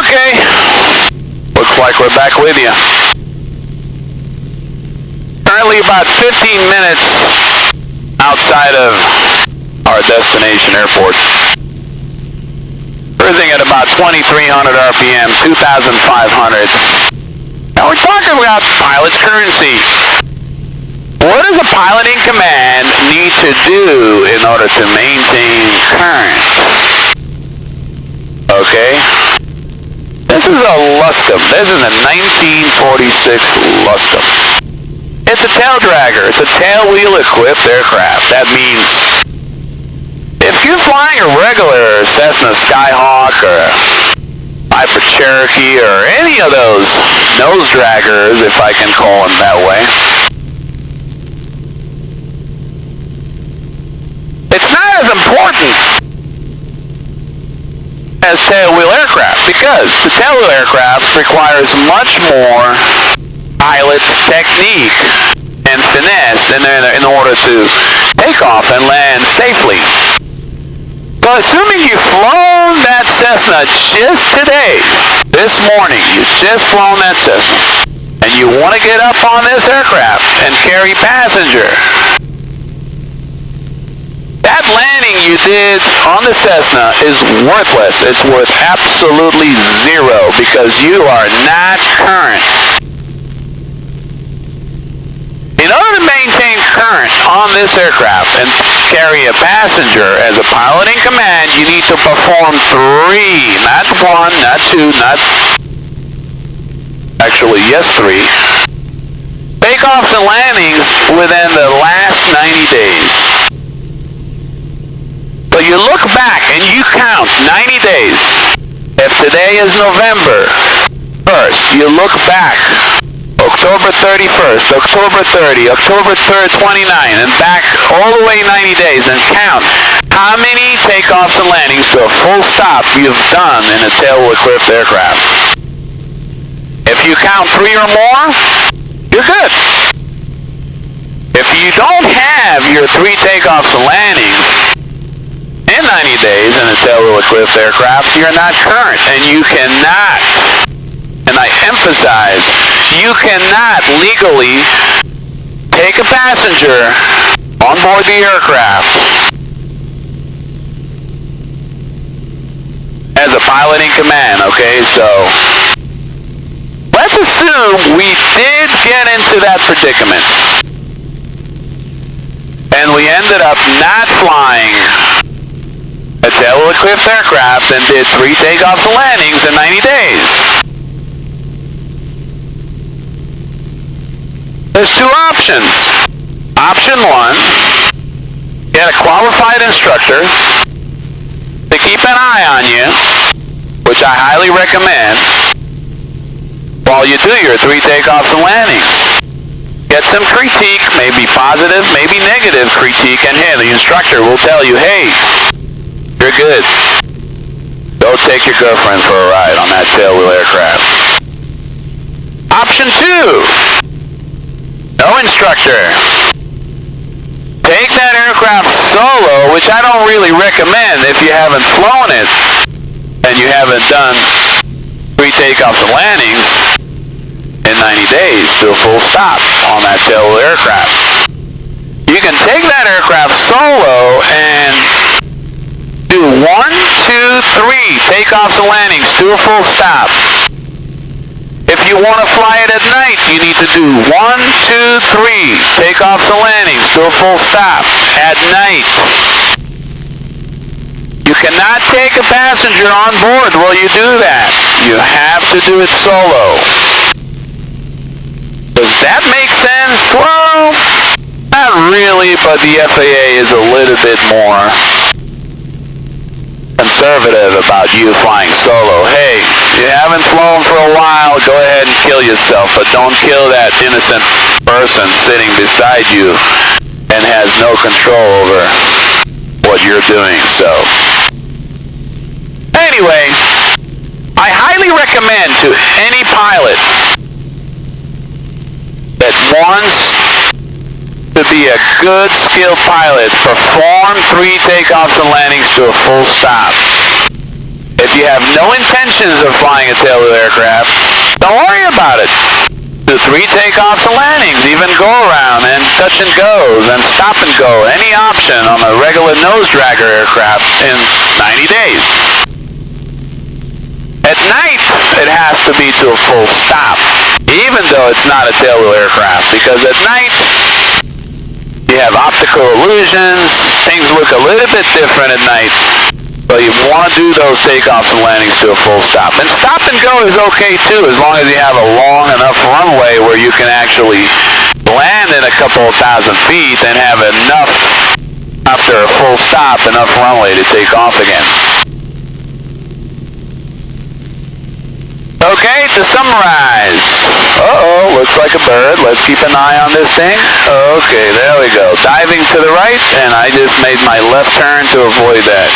Okay, looks like we're back with you. Currently about 15 minutes outside of our destination airport. Cruising at about 2,300 RPM, 2,500. Now we're talking about pilot's currency. What does a pilot in command need to do in order to maintain current? Okay. This is a Luscombe. This is a 1946 Luscombe. It's a tail dragger. It's a tail wheel equipped aircraft. That means if you're flying a regular Cessna Skyhawk or Viper Cherokee or any of those nose draggers, if I can call them that way, it's not as important as tailwheel aircraft, because the tailwheel aircraft requires much more pilot's technique and finesse in order to take off and land safely. So assuming you've flown that Cessna just today, this morning, you've just flown that Cessna, and you want to get up on this aircraft and carry passenger, that landing you did on the Cessna is worthless. It's worth absolutely zero because you are not current. In order to maintain current on this aircraft and carry a passenger as a pilot in command, you need to perform 3, not 1, not 2, not... Actually, yes, 3. Takeoffs and landings within the last 90 days. So you look back and you count 90 days. If today is November 1st, you look back October 31st, October 30, October 3rd, 29, and back all the way 90 days and count how many takeoffs and landings to a full stop you've done in a tail-equipped aircraft. If you count 3 or more, you're good. If you don't have your 3 takeoffs and landings in 90 days in a tail-equipped aircraft, you're not current, and you cannot, and I emphasize, you cannot legally take a passenger on board the aircraft as a pilot in command, okay? So let's assume we did get into that predicament and we ended up not flying a tail-equipped aircraft and did 3 takeoffs and landings in 90 days. There's 2 options. Option 1, get a qualified instructor to keep an eye on you, which I highly recommend, while you do your 3 takeoffs and landings. Get some critique, maybe positive, maybe negative critique, and hey, the instructor will tell you, hey, you're good. Go take your girlfriend for a ride on that tailwheel aircraft. Option 2, no instructor. Take that aircraft solo, which I don't really recommend if you haven't flown it and you haven't done 3 takeoffs and landings in 90 days to a full stop on that tailwheel aircraft. You can take that aircraft solo and do 1, 2, 3 takeoffs and landings to a full stop. If you want to fly it at night, you need to do 1, 2, 3 takeoffs and landings to a full stop at night. You cannot take a passenger on board while you do that. You have to do it solo. Does that make sense? Well, not really, but the FAA is a little bit more conservative about you flying solo. Hey, you haven't flown for a while, go ahead and kill yourself, but don't kill that innocent person sitting beside you and has no control over what you're doing. So anyway, I highly recommend to any pilot that wants to be a good, skilled pilot, perform 3 takeoffs and landings to a full stop. If you have no intentions of flying a tailwheel aircraft, don't worry about it. Do 3 takeoffs and landings, even go around and touch and goes and stop and go, any option on a regular nose dragger aircraft in 90 days. At night, it has to be to a full stop, even though it's not a tailwheel aircraft, because at night, you have optical illusions, things look a little bit different at night, so you want to do those takeoffs and landings to a full stop. And stop and go is okay too, as long as you have a long enough runway where you can actually land in a couple of thousand feet and have enough, after a full stop, enough runway to take off again. Okay, to summarize. Uh-oh, looks like a bird. Let's keep an eye on this thing. Okay, there we go. Diving to the right, and I just made my left turn to avoid that.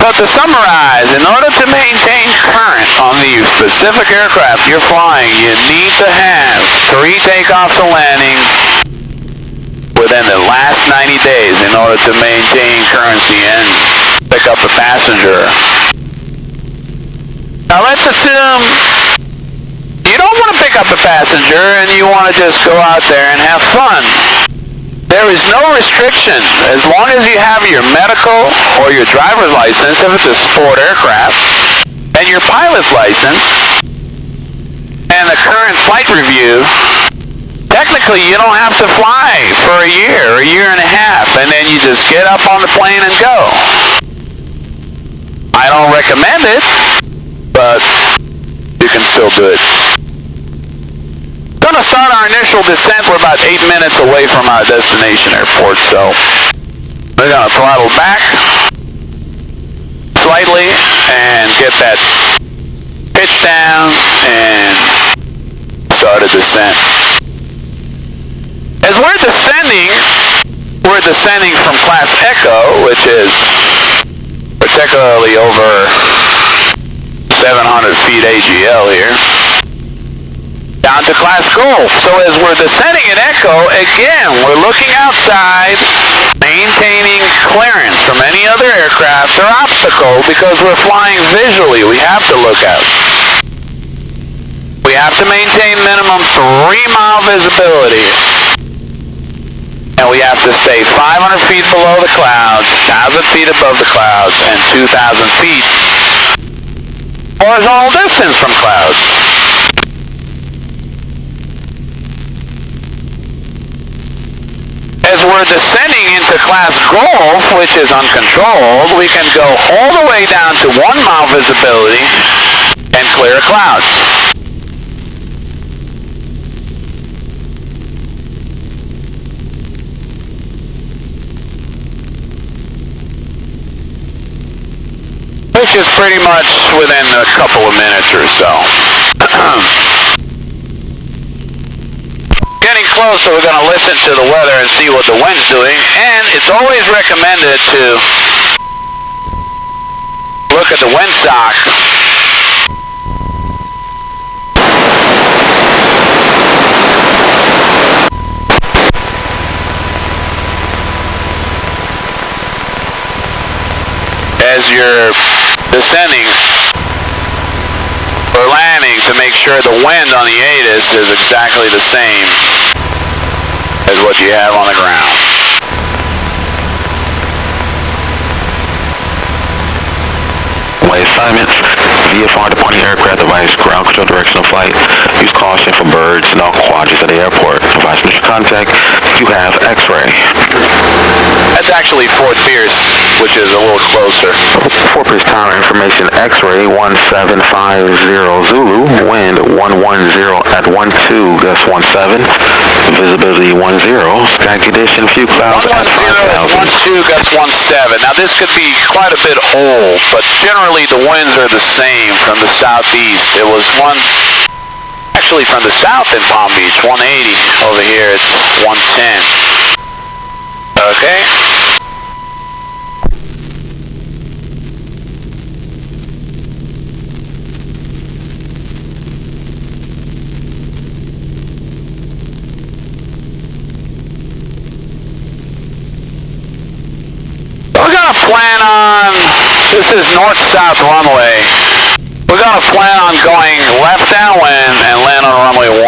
So to summarize, in order to maintain current on the specific aircraft you're flying, you need to have 3 takeoffs and landings within the last 90 days in order to maintain currency and pick up a passenger. Now let's assume you don't want to pick up a passenger and you want to just go out there and have fun. There is no restriction. As long as you have your medical or your driver's license, if it's a sport aircraft, and your pilot's license, and a current flight review, technically you don't have to fly for a year and a half, and then you just get up on the plane and go. I don't recommend it, but you can still do it. We're going to start our initial descent. We're about 8 minutes away from our destination airport, so we're going to throttle back slightly and get that pitch down and start a descent. As we're descending from Class Echo, which is particularly over 700 feet AGL here, down to Class Golf. So as we're descending in Echo, again, we're looking outside, maintaining clearance from any other aircraft or obstacle because we're flying visually. We have to look out. We have to maintain minimum 3-mile visibility. And we have to stay 500 feet below the clouds, 1,000 feet above the clouds, and 2,000 feet horizontal distance from clouds. As we're descending into Class Golf, which is uncontrolled, we can go all the way down to 1-mile visibility and clear clouds. Which is pretty much within a couple of minutes or so. Getting closer, we're going to listen to the weather and see what the wind's doing. And it's always recommended to look at the windsock. As you're descending or landing, to make sure the wind on the ATIS is exactly the same as what you have on the ground. Assignments, VFR departing aircraft device, ground control direction of flight. Use caution for birds and all quadrants at the airport. Provide special contact if you have X-ray. That's actually Fort Pierce, which is a little closer. Fort Pierce Tower information, X-ray 1750 Zulu, wind 110 at 12, gust 17, visibility 10, sky condition, few clouds at 5,000. 12, gust 17. Now this could be quite a bit old, but generally the winds are the same from the southeast. It was actually from the south in Palm Beach, 180. Over here it's 110. Okay. We're going to plan on just This is north-south runway. We're going to plan on going left downwind and land on runway 18.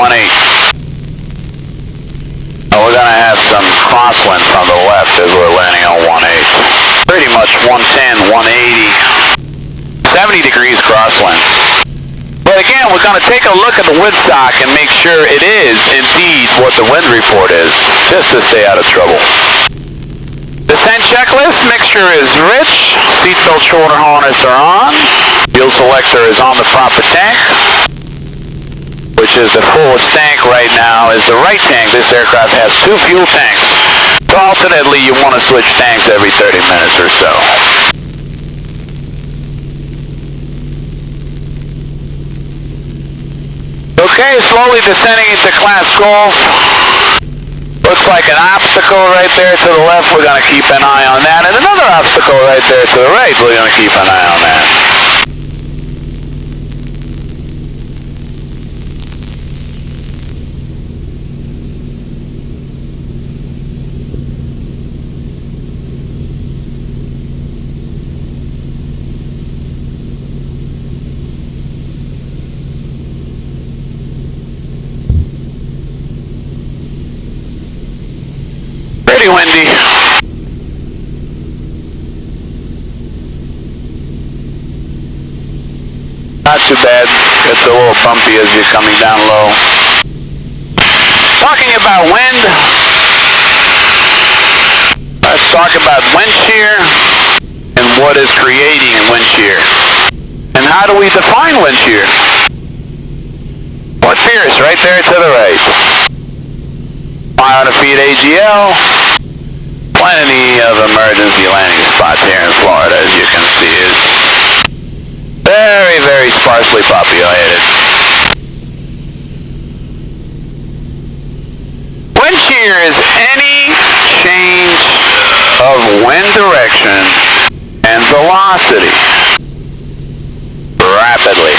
And we're going to have some crosswind from the left as we're landing on 18. Pretty much 110, 180, 70 degrees crosswind. But again, we're going to take a look at the windsock and make sure it is indeed what the wind report is, just to stay out of trouble. Descent checklist, mixture is rich, seatbelt shoulder harness are on, fuel selector is on the proper tank, which is the fullest tank right now is the right tank. This aircraft has 2 fuel tanks. So alternately, you want to switch tanks every 30 minutes or so. Okay, slowly descending into class Golf. Looks like an obstacle right there to the left. We're going to keep an eye on that. And another obstacle right there to the right. We're going to keep an eye on that. Pretty windy. Not too bad. It's a little bumpy as you're coming down low. Talking about wind, let's talk about wind shear and what is creating wind shear. And how do we define wind shear? Fort Pierce, right there to the right. 500 feet AGL. Plenty of emergency landing spots here in Florida, as you can see. It's very, very sparsely populated. Wind shear is any change of wind direction and velocity rapidly.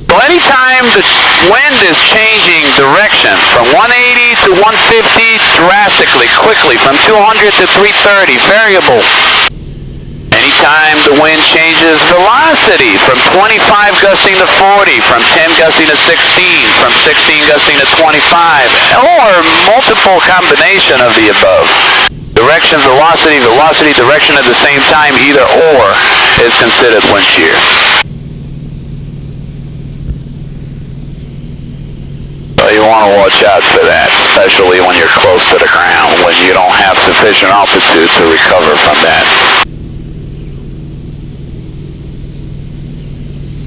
So anytime the wind is changing direction from 180 to 150 drastically, quickly, from 200 to 330, variable. Anytime the wind changes velocity from 25 gusting to 40, from 10 gusting to 16, from 16 gusting to 25, or multiple combination of the above. Direction, velocity, velocity, direction at the same time, either or is considered wind shear. So you want to watch out for that, especially when you're close to the ground, when you don't have sufficient altitude to recover from that.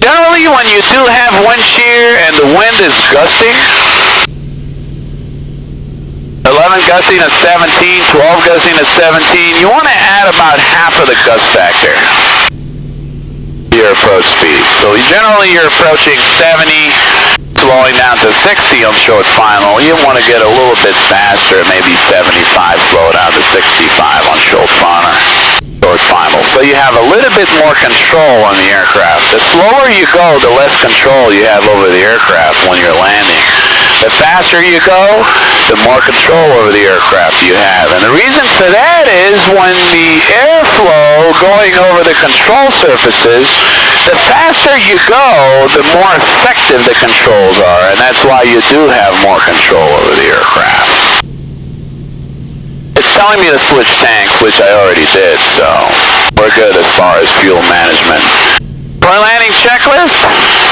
Generally, when you do have wind shear and the wind is gusting, 11 gusting to 17, 12 gusting to 17, you want to add about half of the gust factor to your approach speed. So generally you're approaching 70, slowing down to 60 on short final. You want to get a little bit faster, maybe 75, slow down to 65 on short final. So you have a little bit more control on the aircraft. The slower you go, the less control you have over the aircraft when you're landing. The faster you go, the more control over the aircraft you have. And the reason for that is when the airflow going over the control surfaces, the faster you go, the more effective the controls are. And that's why you do have more control over the aircraft. It's telling me to switch tanks, which I already did, so we're good as far as fuel management. For our landing checklist,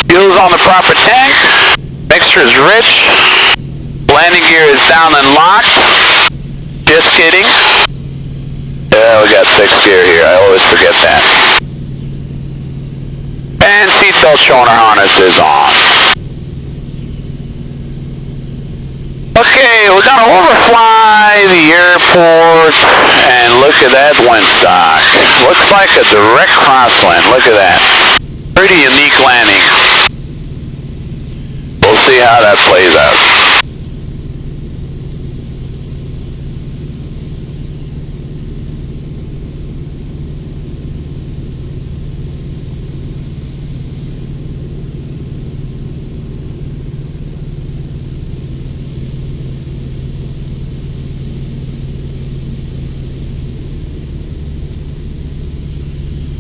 fuel's on the proper tank, mixture is rich, landing gear is down and locked, just kidding. Yeah, we got fixed gear here, I always forget that. And seatbelt shoulder harness is on. Okay, we're going to overfly the airport and look at that windsock. Looks like a direct crosswind. Look at that. Pretty unique landing. We'll see how that plays out.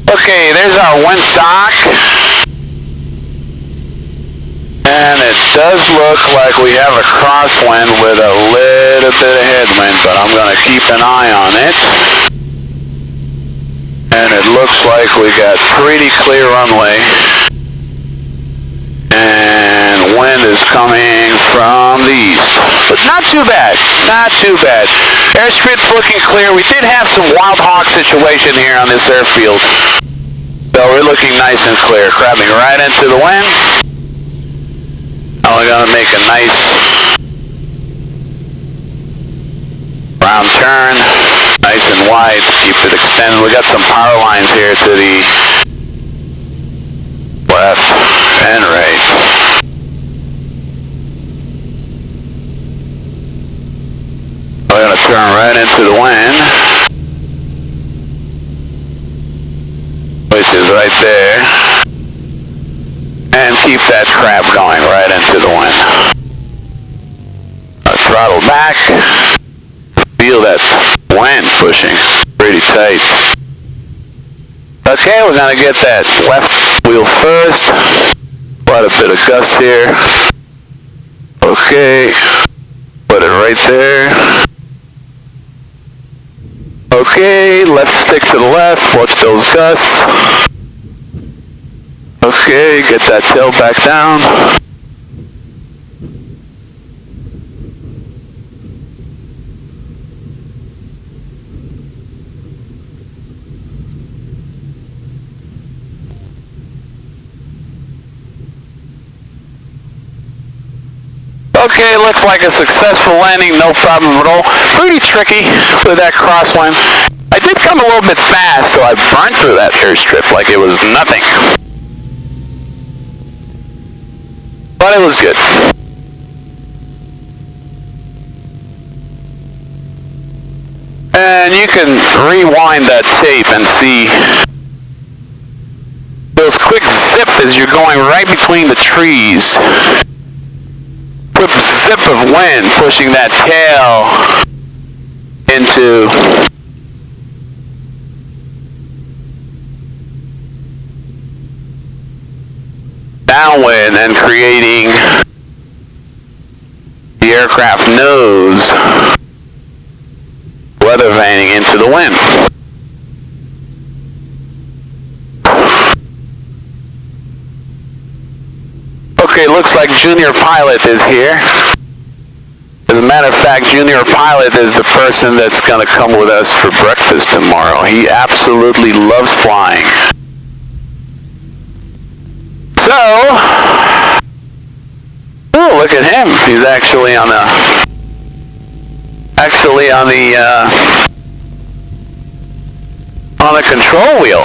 Okay, there's our windsock. And it does look like we have a crosswind with a little bit of headwind, but I'm going to keep an eye on it. And it looks like we got pretty clear runway. And wind is coming from the east. But not too bad, not too bad. Airstrip's looking clear. We did have some wild hawk situation here on this airfield. So we're looking nice and clear, crabbing right into the wind. Now we're going to make a nice round turn, nice and wide, keep it extended. We got some power lines here to the left and right. We're going to turn right into the wind, which is right there. And keep that crab going right into the wind. Throttle back. Feel that wind pushing pretty tight. Okay, we're going to get that left wheel first. Quite a bit of gust here. Okay, put it right there. Okay, left stick to the left. Watch those gusts. Okay, get that tail back down. Okay, looks like a successful landing, no problem at all. Pretty tricky with that crosswind. I did come a little bit fast, so I burned through that airstrip like it was nothing. But it was good. And you can rewind that tape and see those quick zip as you're going right between the trees. Quick zip of wind pushing that tail into downwind and creating the aircraft nose weather vaning into the wind. Okay, looks like Junior Pilot is here. As a matter of fact, Junior Pilot is the person that's going to come with us for breakfast tomorrow. He absolutely loves flying. So, oh, look at him. He's actually on the control wheel,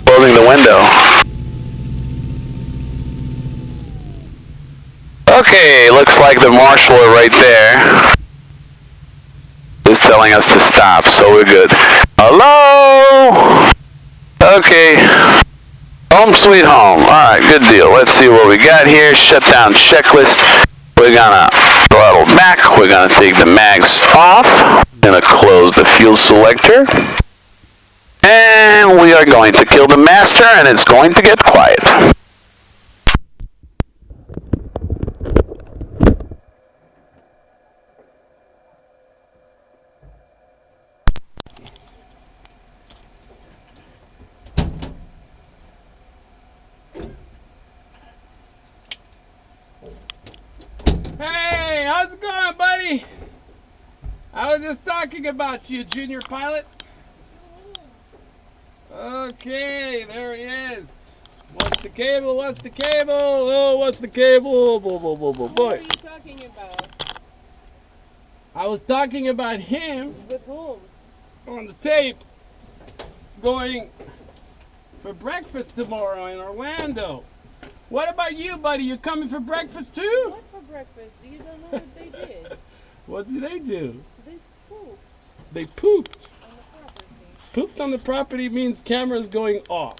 closing the window. Okay, looks like the marshaller right there is telling us to stop, so we're good. Hello? Okay. Home sweet home. Alright, good deal. Let's see what we got here. Shutdown checklist. We're gonna throttle back. We're gonna take the mags off. Gonna close the fuel selector. And we are going to kill the master, and it's going to get quiet. Hey, how's it going, buddy? I was just talking about you, Junior Pilot. Okay, there he is. What's the cable? What's the cable? Oh, what's the cable? What are you talking about? I was talking about him With whom? on the tape going for breakfast tomorrow in Orlando. What about you, buddy? You coming for breakfast too? What for breakfast? You don't know what they did. What did they do? They pooped They pooped. on the property. Pooped on the property means cameras going off.